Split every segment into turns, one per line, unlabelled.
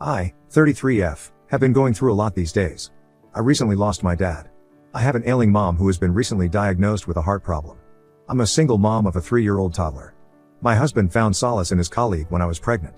I, 33F, have been going through a lot these days. I recently lost my dad. I have an ailing mom who has been recently diagnosed with a heart problem. I'm a single mom of a 3-year-old toddler. My husband found solace in his colleague when I was pregnant.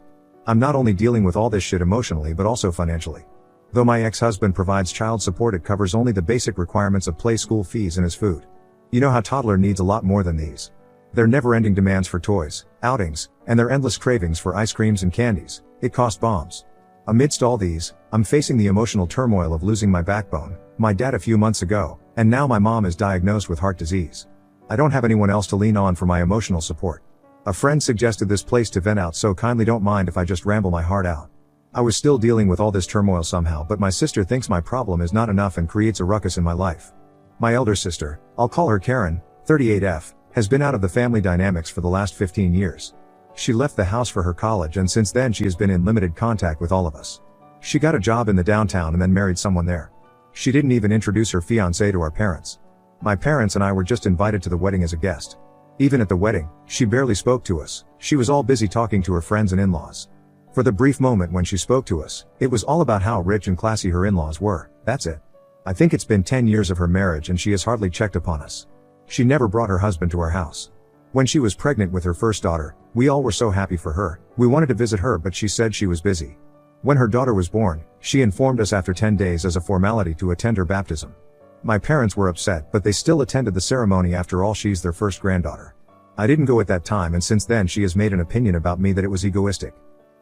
I'm not only dealing with all this shit emotionally but also financially. Though my ex-husband provides child support, it covers only the basic requirements of play, school fees, and his food. You know how toddler needs a lot more than these. Their never-ending demands for toys, outings, and their endless cravings for ice creams and candies. It cost bombs. Amidst all these, I'm facing the emotional turmoil of losing my backbone, my dad a few months ago, and now my mom is diagnosed with heart disease. I don't have anyone else to lean on for my emotional support. A friend suggested this place to vent out, so kindly don't mind if I just ramble my heart out. I was still dealing with all this turmoil somehow, but my sister thinks my problem is not enough and creates a ruckus in my life. My elder sister, I'll call her Karen, 38F, has been out of the family dynamics for the last 15 years. She left the house for her college, and since then she has been in limited contact with all of us. She got a job in the downtown and then married someone there. She didn't even introduce her fiancé to our parents. My parents and I were just invited to the wedding as a guest. Even at the wedding, she barely spoke to us. She was all busy talking to her friends and in-laws. For the brief moment when she spoke to us, it was all about how rich and classy her in-laws were. That's it. I think it's been 10 years of her marriage and she has hardly checked upon us. She never brought her husband to our house. When she was pregnant with her first daughter, we all were so happy for her. We wanted to visit her, but she said she was busy. When her daughter was born, she informed us after 10 days as a formality to attend her baptism. My parents were upset, but they still attended the ceremony. After all, she's their first granddaughter. I didn't go at that time, and since then she has made an opinion about me that it was egoistic.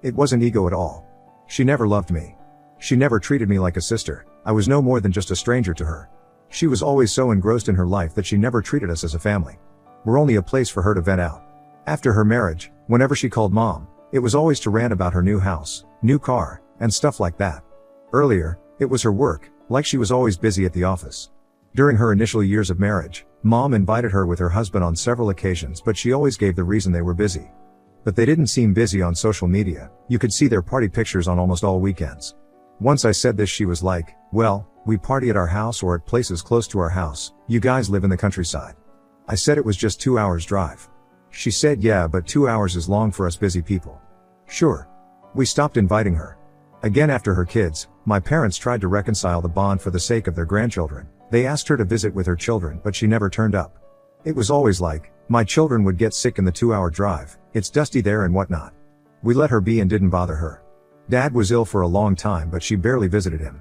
It wasn't ego at all. She never loved me. She never treated me like a sister. I was no more than just a stranger to her. She was always so engrossed in her life that she never treated us as a family. We're only a place for her to vent out. After her marriage, whenever she called mom, it was always to rant about her new house, new car, and stuff like that. Earlier, it was her work, like she was always busy at the office. During her initial years of marriage, mom invited her with her husband on several occasions, but she always gave the reason they were busy. But they didn't seem busy on social media. You could see their party pictures on almost all weekends. Once I said this, she was like, "Well, we party at our house or at places close to our house. You guys live in the countryside." I said it was just 2 hours drive. She said, "Yeah, but 2 hours is long for us busy people." Sure. We stopped inviting her. Again, after her kids, my parents tried to reconcile the bond for the sake of their grandchildren. They asked her to visit with her children, but she never turned up. It was always like, my children would get sick in the 2-hour drive, it's dusty there and whatnot. We let her be and didn't bother her. Dad was ill for a long time, but she barely visited him.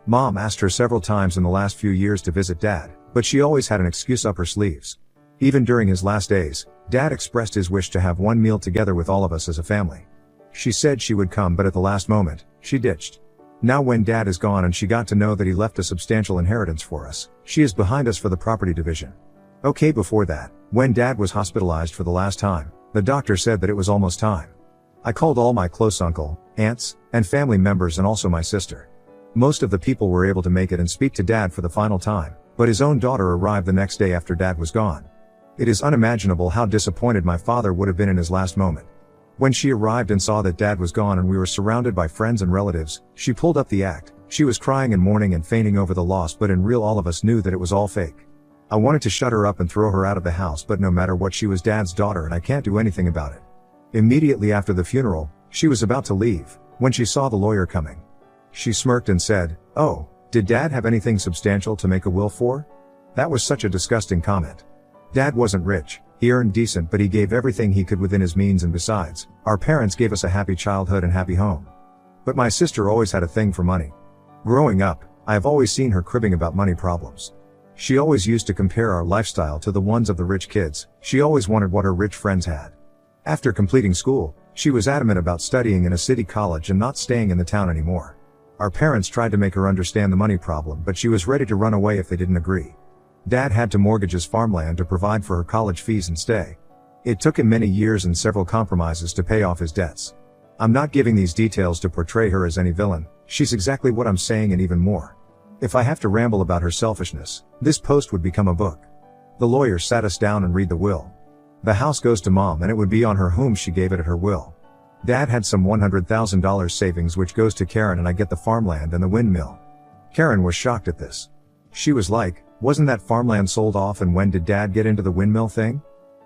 Mom asked her several times in the last few years to visit Dad, but she always had an excuse up her sleeves. Even during his last days, Dad expressed his wish to have one meal together with all of us as a family. She said she would come, but at the last moment, she ditched. Now when Dad is gone and she got to know that he left a substantial inheritance for us, she is behind us for the property division. Okay, before that, when Dad was hospitalized for the last time, the doctor said that it was almost time. I called all my close uncle, aunts, and family members and also my sister. Most of the people were able to make it and speak to Dad for the final time, but his own daughter arrived the next day after Dad was gone. It is unimaginable how disappointed my father would have been in his last moment. When she arrived and saw that Dad was gone and we were surrounded by friends and relatives, she pulled up the act. She was crying and mourning and fainting over the loss, but in real all of us knew that it was all fake. I wanted to shut her up and throw her out of the house, but no matter what, she was Dad's daughter and I can't do anything about it. Immediately after the funeral, she was about to leave, when she saw the lawyer coming. She smirked and said, "Oh, did Dad have anything substantial to make a will for?" That was such a disgusting comment. Dad wasn't rich, he earned decent, but he gave everything he could within his means, and besides, our parents gave us a happy childhood and happy home. But my sister always had a thing for money. Growing up, I have always seen her cribbing about money problems. She always used to compare our lifestyle to the ones of the rich kids. She always wanted what her rich friends had. After completing school, she was adamant about studying in a city college and not staying in the town anymore. Our parents tried to make her understand the money problem, but she was ready to run away if they didn't agree. Dad had to mortgage his farmland to provide for her college fees and stay. It took him many years and several compromises to pay off his debts. I'm not giving these details to portray her as any villain. She's exactly what I'm saying and even more. If I have to ramble about her selfishness, this post would become a book. The lawyer sat us down and read the will. The house goes to mom and it would be on her whom she gave it at her will. Dad had some $100,000 savings which goes to Karen and I get the farmland and the windmill. Karen was shocked at this. She was like, "Wasn't that farmland sold off, and when did Dad get into the windmill thing?"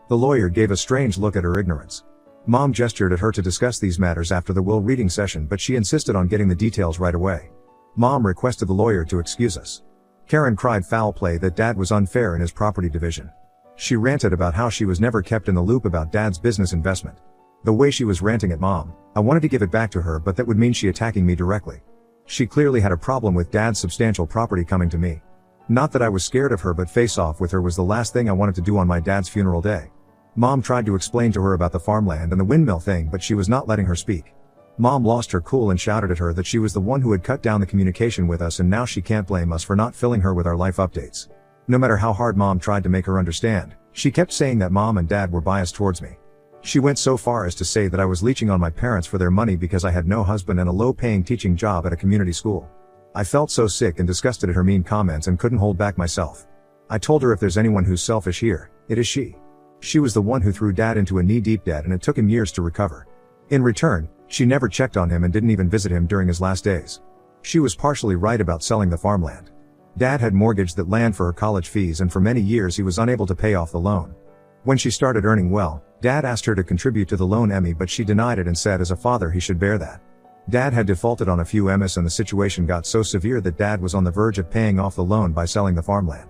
The lawyer gave a strange look at her ignorance. Mom gestured at her to discuss these matters after the will reading session, but she insisted on getting the details right away. Mom requested the lawyer to excuse us. Karen cried foul play that Dad was unfair in his property division. She ranted about how she was never kept in the loop about Dad's business investment. The way she was ranting at Mom, I wanted to give it back to her, but that would mean she attacking me directly. She clearly had a problem with Dad's substantial property coming to me. Not that I was scared of her, but face off with her was the last thing I wanted to do on my dad's funeral day. Mom tried to explain to her about the farmland and the windmill thing, but she was not letting her speak. Mom lost her cool and shouted at her that she was the one who had cut down the communication with us, and now she can't blame us for not filling her with our life updates. No matter how hard Mom tried to make her understand, she kept saying that Mom and Dad were biased towards me. She went so far as to say that I was leeching on my parents for their money because I had no husband and a low-paying teaching job at a community school. I felt so sick and disgusted at her mean comments and couldn't hold back myself. I told her if there's anyone who's selfish here, it is she. She was the one who threw Dad into a knee-deep debt, and it took him years to recover. In return, she never checked on him and didn't even visit him during his last days. She was partially right about selling the farmland. Dad had mortgaged that land for her college fees, and for many years he was unable to pay off the loan. When she started earning well, Dad asked her to contribute to the loan Emmy, but she denied it and said as a father he should bear that. Dad had defaulted on a few Emmys, and the situation got so severe that Dad was on the verge of paying off the loan by selling the farmland.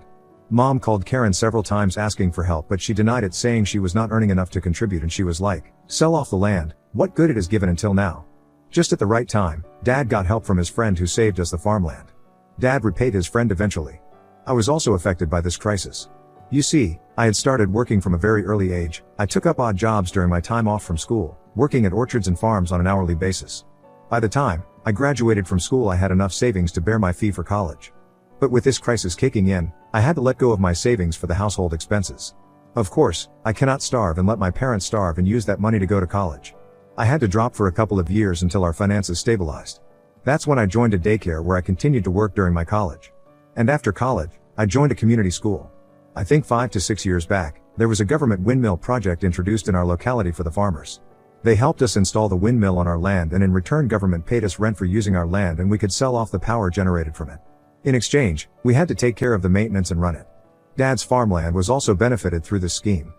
Mom called Karen several times asking for help, but she denied it, saying she was not earning enough to contribute, and she was like, "Sell off the land, what good it has given until now." Just at the right time, Dad got help from his friend who saved us the farmland. Dad repaid his friend eventually. I was also affected by this crisis. You see, I had started working from a very early age. I took up odd jobs during my time off from school, working at orchards and farms on an hourly basis. By the time I graduated from school, I had enough savings to bear my fee for college. But with this crisis kicking in, I had to let go of my savings for the household expenses. Of course, I cannot starve and let my parents starve and use that money to go to college. I had to drop for a couple of years until our finances stabilized. That's when I joined a daycare where I continued to work during my college. And after college, I joined a community school. I think 5 to 6 years back, there was a government windmill project introduced in our locality for the farmers. They helped us install the windmill on our land, and in return government paid us rent for using our land, and we could sell off the power generated from it. In exchange, we had to take care of the maintenance and run it. Dad's farmland was also benefited through this scheme.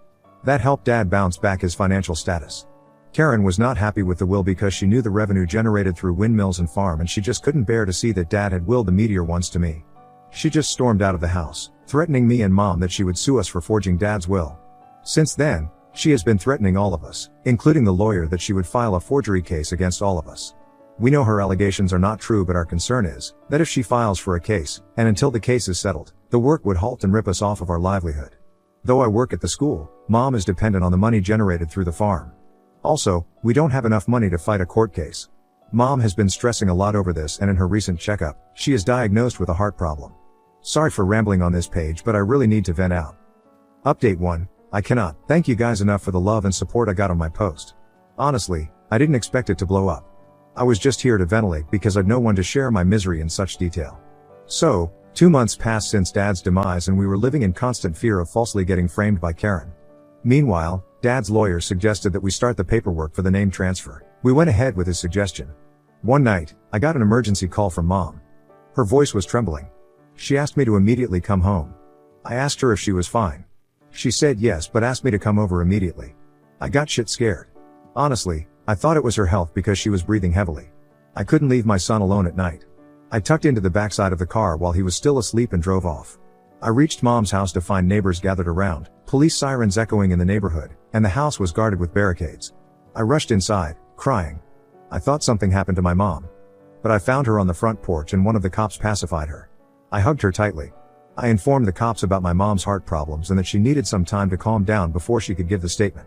That helped Dad bounce back his financial status. Karen was not happy with the will because she knew the revenue generated through windmills and farm, and she just couldn't bear to see that Dad had willed the meteor once to me. She just stormed out of the house, threatening me and Mom that she would sue us for forging Dad's will. Since then, she has been threatening all of us, including the lawyer, that she would file a forgery case against all of us. We know her allegations are not true, but our concern is that if she files for a case, and until the case is settled, the work would halt and rip us off of our livelihood. Though I work at the school, Mom is dependent on the money generated through the farm. Also, we don't have enough money to fight a court case. Mom has been stressing a lot over this, and in her recent checkup, she is diagnosed with a heart problem. Sorry for rambling on this page, but I really need to vent out. Update 1. I cannot thank you guys enough for the love and support I got on my post. Honestly, I didn't expect it to blow up. I was just here to ventilate because I'd no one to share my misery in such detail. So, 2 months passed since Dad's demise, and we were living in constant fear of falsely getting framed by Karen. Meanwhile, Dad's lawyer suggested that we start the paperwork for the name transfer. We went ahead with his suggestion. One night, I got an emergency call from Mom. Her voice was trembling. She asked me to immediately come home. I asked her if she was fine. She said yes, but asked me to come over immediately. I got shit scared. Honestly, I thought it was her health because she was breathing heavily. I couldn't leave my son alone at night. I tucked into the backside of the car while he was still asleep and drove off. I reached Mom's house to find neighbors gathered around, police sirens echoing in the neighborhood, and the house was guarded with barricades. I rushed inside, crying. I thought something happened to my mom. But I found her on the front porch, and one of the cops pacified her. I hugged her tightly. I informed the cops about my mom's heart problems and that she needed some time to calm down before she could give the statement.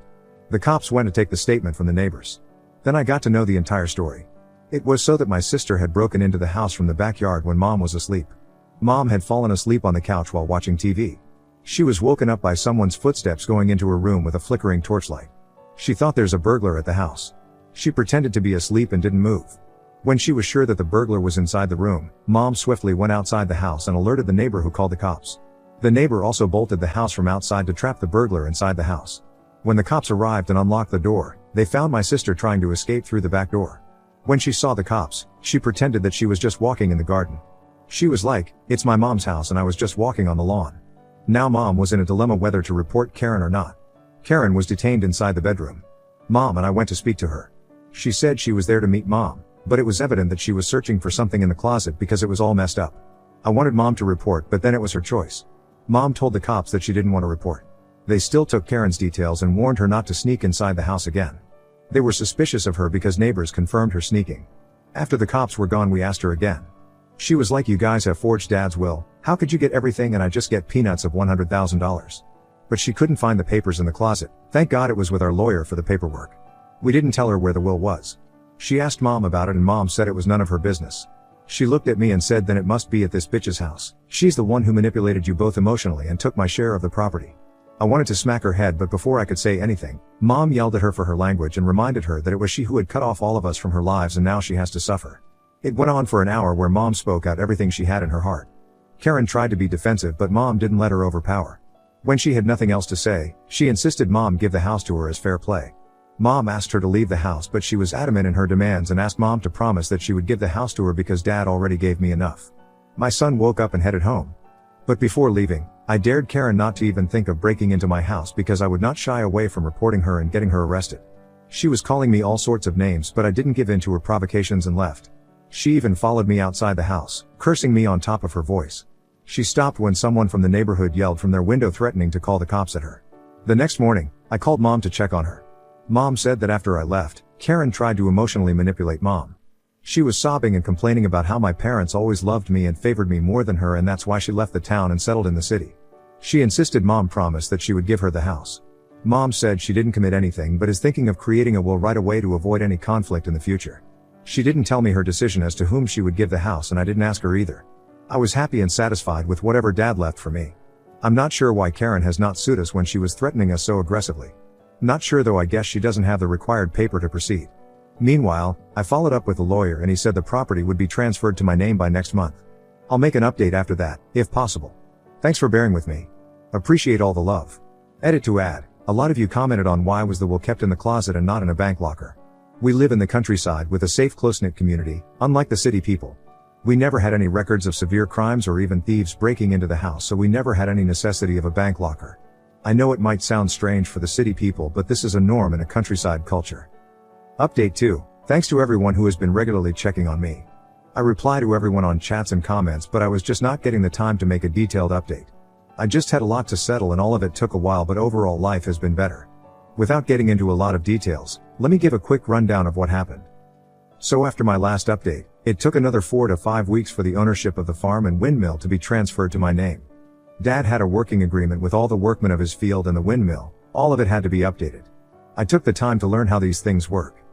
The cops went to take the statement from the neighbors. Then I got to know the entire story. It was so that my sister had broken into the house from the backyard when Mom was asleep. Mom had fallen asleep on the couch while watching TV. She was woken up by someone's footsteps going into her room with a flickering torchlight. She thought there's a burglar at the house. She pretended to be asleep and didn't move. When she was sure that the burglar was inside the room, Mom swiftly went outside the house and alerted the neighbor, who called the cops. The neighbor also bolted the house from outside to trap the burglar inside the house. When the cops arrived and unlocked the door, they found my sister trying to escape through the back door. When she saw the cops, she pretended that she was just walking in the garden. She was like, "It's my mom's house and I was just walking on the lawn." Now Mom was in a dilemma whether to report Karen or not. Karen was detained inside the bedroom. Mom and I went to speak to her. She said she was there to meet Mom, but it was evident that she was searching for something in the closet because it was all messed up. I wanted Mom to report, but then it was her choice. Mom told the cops that she didn't want to report. They still took Karen's details and warned her not to sneak inside the house again. They were suspicious of her because neighbors confirmed her sneaking. After the cops were gone, we asked her again. She was like, "You guys have forged Dad's will. How could you get everything and I just get peanuts of $100,000? But she couldn't find the papers in the closet. Thank God it was with our lawyer for the paperwork. We didn't tell her where the will was. She asked Mom about it and Mom said it was none of her business. She looked at me and said, "Then it must be at this bitch's house. She's the one who manipulated you both emotionally and took my share of the property." I wanted to smack her head, but before I could say anything, Mom yelled at her for her language and reminded her that it was she who had cut off all of us from her lives and now she has to suffer. It went on for an hour where Mom spoke out everything she had in her heart. Karen tried to be defensive, but Mom didn't let her overpower. When she had nothing else to say, she insisted Mom give the house to her as fair play. Mom asked her to leave the house, but she was adamant in her demands and asked Mom to promise that she would give the house to her because Dad already gave me enough. My son woke up and headed home. But before leaving, I dared Karen not to even think of breaking into my house because I would not shy away from reporting her and getting her arrested. She was calling me all sorts of names, but I didn't give in to her provocations and left. She even followed me outside the house, cursing me on top of her voice. She stopped when someone from the neighborhood yelled from their window threatening to call the cops at her. The next morning, I called Mom to check on her. Mom said that after I left, Karen tried to emotionally manipulate Mom. She was sobbing and complaining about how my parents always loved me and favored me more than her, and that's why she left the town and settled in the city. She insisted Mom promise that she would give her the house. Mom said she didn't commit anything but is thinking of creating a will right away to avoid any conflict in the future. She didn't tell me her decision as to whom she would give the house, and I didn't ask her either. I was happy and satisfied with whatever Dad left for me. I'm not sure why Karen has not sued us when she was threatening us so aggressively. Not sure though, I guess she doesn't have the required paper to proceed. Meanwhile, I followed up with the lawyer and he said the property would be transferred to my name by next month. I'll make an update after that, if possible. Thanks for bearing with me. Appreciate all the love. Edit to add, a lot of you commented on why was the will kept in the closet and not in a bank locker. We live in the countryside with a safe, close-knit community, unlike the city people. We never had any records of severe crimes or even thieves breaking into the house, so we never had any necessity of a bank locker. I know it might sound strange for the city people, but this is a norm in a countryside culture. Update 2. Thanks to everyone who has been regularly checking on me. I reply to everyone on chats and comments, but I was just not getting the time to make a detailed update. I just had a lot to settle and all of it took a while, but overall life has been better. Without getting into a lot of details, let me give a quick rundown of what happened. So after my last update, it took another 4 to 5 weeks for the ownership of the farm and windmill to be transferred to my name. Dad had a working agreement with all the workmen of his field and the windmill, all of it had to be updated. I took the time to learn how these things work.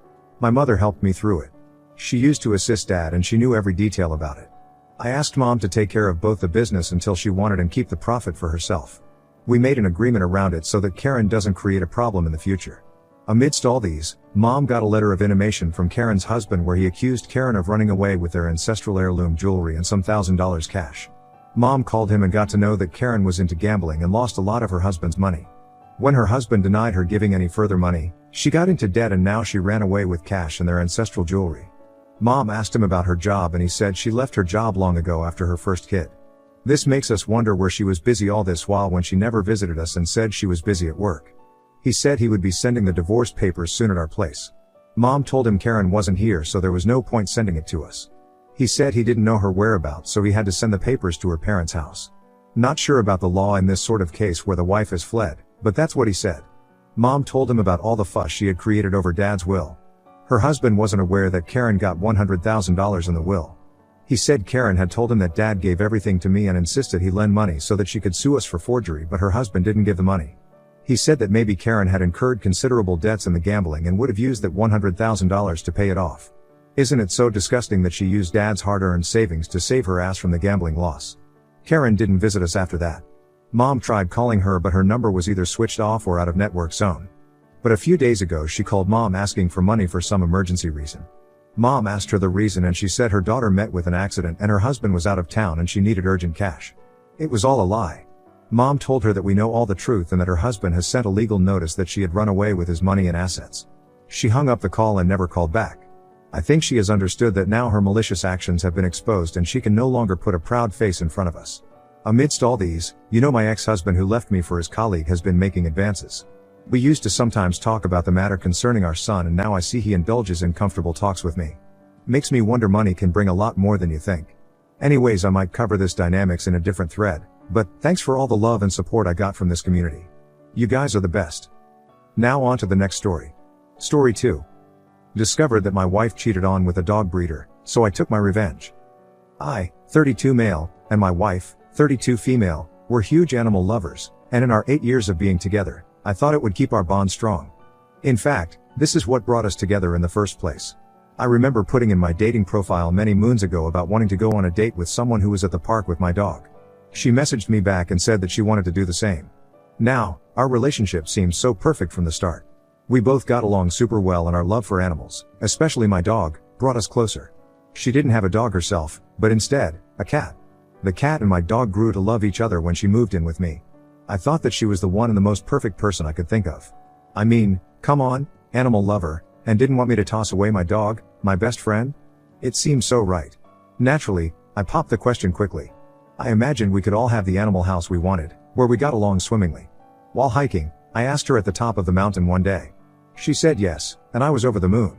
My mother helped me through it. She used to assist Dad and she knew every detail about it. I asked Mom to take care of both the business until she wanted and keep the profit for herself. We made an agreement around it so that Karen doesn't create a problem in the future. Amidst all these, Mom got a letter of intimation from Karen's husband where he accused Karen of running away with their ancestral heirloom jewelry and some $1,000 cash. Mom called him and got to know that Karen was into gambling and lost a lot of her husband's money. When her husband denied her giving any further money, she got into debt and now she ran away with cash and their ancestral jewelry. Mom asked him about her job and he said she left her job long ago after her first kid. This makes us wonder where she was busy all this while when she never visited us and said she was busy at work. He said he would be sending the divorce papers soon at our place. Mom told him Karen wasn't here, so there was no point sending it to us. He said he didn't know her whereabouts, so he had to send the papers to her parents' house. Not sure about the law in this sort of case where the wife has fled, but that's what he said. Mom told him about all the fuss she had created over Dad's will. Her husband wasn't aware that Karen got $100,000 in the will. He said Karen had told him that Dad gave everything to me and insisted he lend money so that she could sue us for forgery, but her husband didn't give the money. He said that maybe Karen had incurred considerable debts in the gambling and would have used that $100,000 to pay it off. Isn't it so disgusting that she used Dad's hard-earned savings to save her ass from the gambling loss? Karen didn't visit us after that. Mom tried calling her, but her number was either switched off or out of network zone. But a few days ago she called Mom asking for money for some emergency reason. Mom asked her the reason and she said her daughter met with an accident and her husband was out of town and she needed urgent cash. It was all a lie. Mom told her that we know all the truth and that her husband has sent a legal notice that she had run away with his money and assets. She hung up the call and never called back. I think she has understood that now her malicious actions have been exposed and she can no longer put a proud face in front of us. Amidst all these, my ex-husband who left me for his colleague has been making advances. We used to sometimes talk about the matter concerning our son, and now I see he indulges in comfortable talks with me. Makes me wonder money can bring a lot more than you think. Anyways, I might cover this dynamics in a different thread, but thanks for all the love and support I got from this community. You guys are the best. Now on to the next story. Story 2. Discovered that my wife cheated on with a dog breeder, so I took my revenge. I, 32 male, and my wife, 32 female, were huge animal lovers, and in our 8 years of being together, I thought it would keep our bond strong. In fact, this is what brought us together in the first place. I remember putting in my dating profile many moons ago about wanting to go on a date with someone who was at the park with my dog. She messaged me back and said that she wanted to do the same. Now, our relationship seemed so perfect from the start. We both got along super well, and our love for animals, especially my dog, brought us closer. She didn't have a dog herself, but instead, a cat. The cat and my dog grew to love each other when she moved in with me. I thought that she was the one and the most perfect person I could think of. I mean, come on, animal lover, and didn't want me to toss away my dog, my best friend? It seemed so right. Naturally, I popped the question quickly. I imagined we could all have the animal house we wanted, where we got along swimmingly. While hiking, I asked her at the top of the mountain one day. She said yes, and I was over the moon.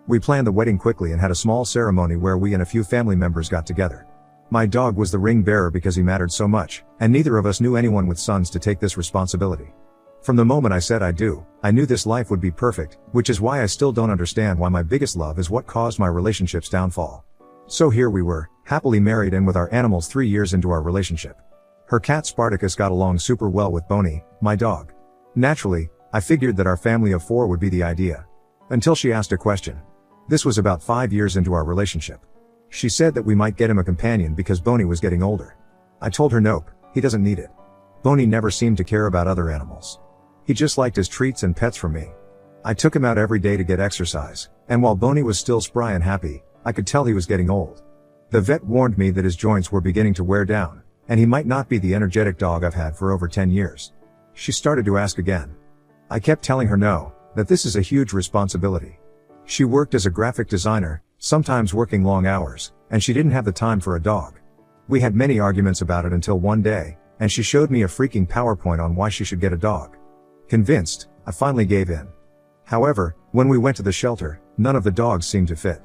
We planned the wedding quickly and had a small ceremony where we and a few family members got together. My dog was the ring bearer because he mattered so much, and neither of us knew anyone with sons to take this responsibility. From the moment I said I do, I knew this life would be perfect, which is why I still don't understand why my biggest love is what caused my relationship's downfall. So here we were, happily married and with our animals 3 years into our relationship. Her cat Spartacus got along super well with Boney, my dog. Naturally, I figured that our family of 4 would be the idea. Until she asked a question. This was about 5 years into our relationship. She said that we might get him a companion because Boney was getting older. I told her nope, he doesn't need it. Boney never seemed to care about other animals. He just liked his treats and pets from me. I took him out every day to get exercise, and while Boney was still spry and happy, I could tell he was getting old. The vet warned me that his joints were beginning to wear down, and he might not be the energetic dog I've had for over 10 years. She started to ask again. I kept telling her no, that this is a huge responsibility. She worked as a graphic designer, sometimes working long hours, and she didn't have the time for a dog. We had many arguments about it until one day, and she showed me a freaking PowerPoint on why she should get a dog. Convinced, I finally gave in. However, when we went to the shelter, none of the dogs seemed to fit.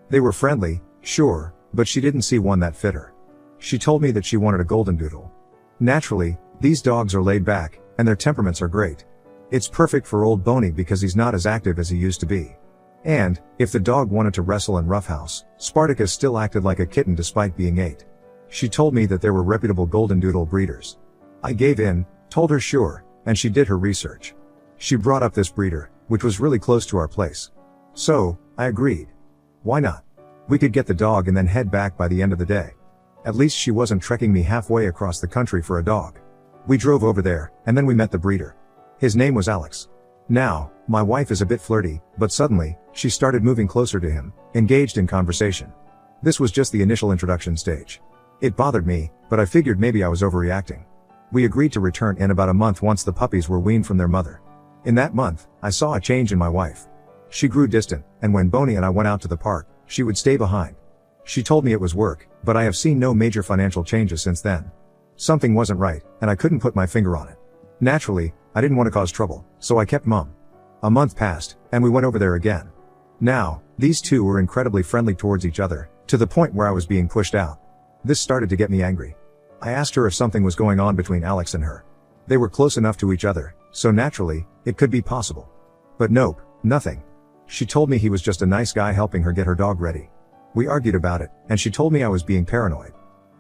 They were friendly, sure, but she didn't see one that fit her. She told me that she wanted a golden doodle. Naturally, these dogs are laid back, and their temperaments are great. It's perfect for old Boney because he's not as active as he used to be. And, if the dog wanted to wrestle and roughhouse, Spartacus still acted like a kitten despite being 8. She told me that there were reputable golden doodle breeders. I gave in, told her sure, and she did her research. She brought up this breeder, which was really close to our place. So, I agreed. Why not? We could get the dog and then head back by the end of the day. At least she wasn't trekking me halfway across the country for a dog. We drove over there, and then we met the breeder. His name was Alex. Now, my wife is a bit flirty, but suddenly, she started moving closer to him, engaged in conversation. This was just the initial introduction stage. It bothered me, but I figured maybe I was overreacting. We agreed to return in about a month once the puppies were weaned from their mother. In that month, I saw a change in my wife. She grew distant, and when Boney and I went out to the park, she would stay behind. She told me it was work, but I have seen no major financial changes since then. Something wasn't right, and I couldn't put my finger on it. Naturally, I didn't want to cause trouble, so I kept mum. A month passed, and we went over there again. Now, these two were incredibly friendly towards each other, to the point where I was being pushed out. This started to get me angry. I asked her if something was going on between Alex and her. They were close enough to each other, so naturally, it could be possible. But nope, nothing. She told me he was just a nice guy helping her get her dog ready. We argued about it, and she told me I was being paranoid.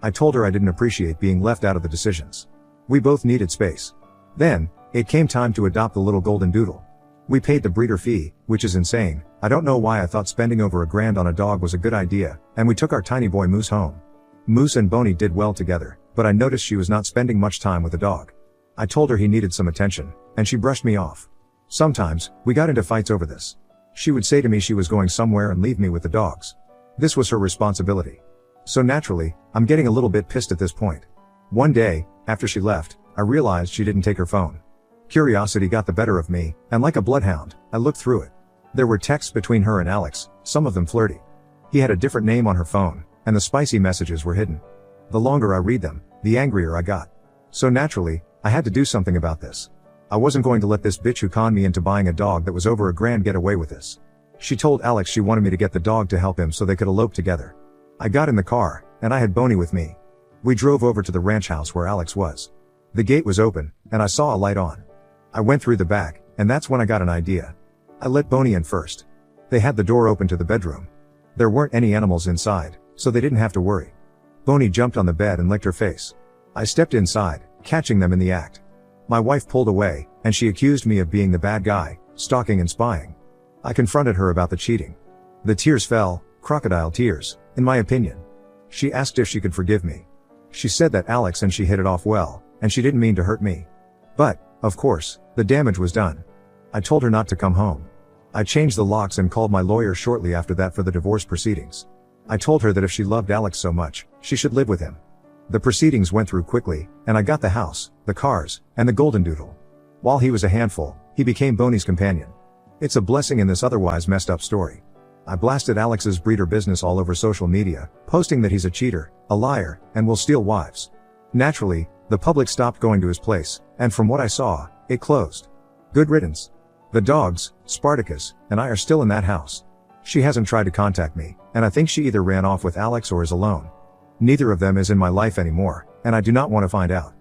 I told her I didn't appreciate being left out of the decisions. We both needed space. Then, it came time to adopt the little golden doodle. We paid the breeder fee, which is insane. I don't know why I thought spending over $1,000 on a dog was a good idea, and we took our tiny boy Moose home. Moose and Boney did well together, but I noticed she was not spending much time with the dog. I told her he needed some attention, and she brushed me off. Sometimes, we got into fights over this. She would say to me she was going somewhere and leave me with the dogs. This was her responsibility. So naturally, I'm getting a little bit pissed at this point. One day, after she left, I realized she didn't take her phone. Curiosity got the better of me, and like a bloodhound, I looked through it. There were texts between her and Alex, some of them flirty. He had a different name on her phone, and the spicy messages were hidden. The longer I read them, the angrier I got. So naturally, I had to do something about this. I wasn't going to let this bitch who conned me into buying a dog that was over a grand get away with this. She told Alex she wanted me to get the dog to help him so they could elope together. I got in the car, and I had Boney with me. We drove over to the ranch house where Alex was. The gate was open, and I saw a light on. I went through the back, and that's when I got an idea. I let Boney in first. They had the door open to the bedroom. There weren't any animals inside, so they didn't have to worry. Boney jumped on the bed and licked her face. I stepped inside, catching them in the act. My wife pulled away, and she accused me of being the bad guy, stalking and spying. I confronted her about the cheating. The tears fell, crocodile tears, in my opinion. She asked if she could forgive me. She said that Alex and she hit it off well, and she didn't mean to hurt me. But, of course, the damage was done. I told her not to come home. I changed the locks and called my lawyer shortly after that for the divorce proceedings. I told her that if she loved Alex so much, she should live with him. The proceedings went through quickly, and I got the house, the cars, and the golden doodle. While he was a handful, he became Boney's companion. It's a blessing in this otherwise messed up story. I blasted Alex's breeder business all over social media, posting that he's a cheater, a liar, and will steal wives. Naturally, the public stopped going to his place, and from what I saw, it closed. Good riddance. The dogs, Spartacus, and I are still in that house. She hasn't tried to contact me, and I think she either ran off with Alex or is alone. Neither of them is in my life anymore, and I do not want to find out.